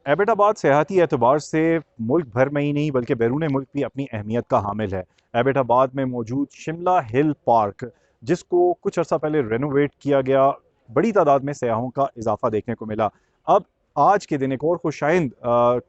एबटाबाद सियाहती एतबार से मुल्क भर में ही नहीं बल्कि बैरून मुल्क भी अपनी अहमियत का हामिल है। एबटाबाद में मौजूद शिमला हिल पार्क, जिसको कुछ अर्सा पहले रेनोवेट किया गया, बड़ी तादाद में सयाहों का इजाफा देखने को मिला। अब आज के दिन एक और खुशाइंद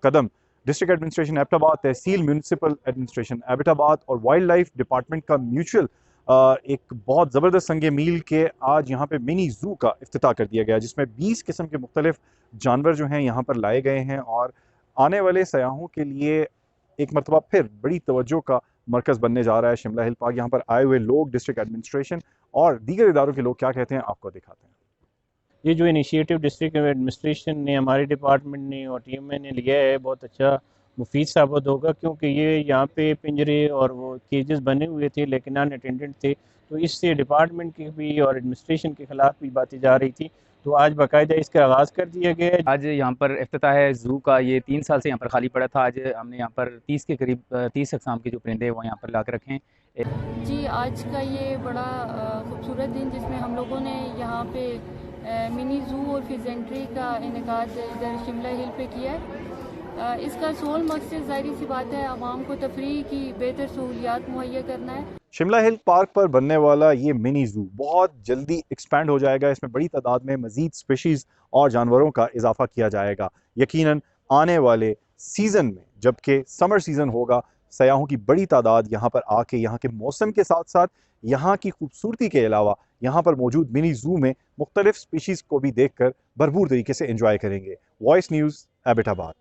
कदम डिस्ट्रिक्ट एडमिनिस्ट्रेशन एबटाबाद, तहसील म्यूनसिपल एडमिनिस्ट्रेशन एबटाबाद और वाइल्ड लाइफ डिपार्टमेंट का म्यूचुअल एक बहुत ज़बरदस्त संगे मील के आज यहाँ पे मिनी ज़ू का इफ्तिताह कर दिया गया, जिसमें 20 किस्म के मुख्तलिफ जानवर जो हैं यहाँ पर लाए गए हैं और आने वाले सयाहों के लिए एक मरतबा फिर बड़ी तवज्जो का मरकज़ बनने जा रहा है शिमला हिल पार्क। यहाँ पर आए हुए लोग, डिस्ट्रिक्ट एडमिनिस्ट्रेशन और दीगर इदारों के लोग क्या कहते हैं, आपको दिखाते हैं। ये जो इनिशिएटिव डिस्ट्रिक्ट एडमिनिस्ट्रेशन ने, हमारे डिपार्टमेंट ने और टीएमए ने लिया है, बहुत अच्छा मुफीद साबित होगा, क्योंकि ये यहाँ पे पिंजरे और वो केजेस बने हुए थे लेकिन अन अटेंडेड थे, तो इससे डिपार्टमेंट की भी और एडमिनिस्ट्रेशन के खिलाफ भी बातें जा रही थी। तो आज बाकायदा इसका आगाज़ कर दिया गया है। आज यहाँ पर इफ्तिताह है ज़ू का। ये 3 साल से यहाँ पर खाली पड़ा था। आज हमने यहाँ पर 30 के करीब 30 अक़साम के जो परिंदे हैं वो यहाँ पर ला के रखे हैं। जी, आज का ये बड़ा खूबसूरत दिन, जिसमें हम लोगों ने यहाँ पे मिनी ज़ू और फिजेंट्री का इनेकाद इधर शिमला हिल पे किया है। इसका सोल मकसद ज़ाहिर सी बात है आवाम को तफरीह की बेहतर सहूलियात मुहैया करना है। शिमला हिल पार्क पर बनने वाला ये मिनी ज़ू बहुत जल्दी एक्सपैंड हो जाएगा। इसमें बड़ी तादाद में मज़ीद स्पीशीज़ और जानवरों का इजाफा किया जाएगा। यकीनन आने वाले सीज़न में, जबकि समर सीज़न होगा, सयाहों की बड़ी तादाद यहाँ पर आके यहाँ के मौसम के साथ साथ यहाँ की खूबसूरती के अलावा यहाँ पर मौजूद मिनी ज़ू में मुख्तलिफ स्पीशीज़ को भी देख कर भरपूर तरीके से इंजॉय करेंगे। Voice news, Abbottabad.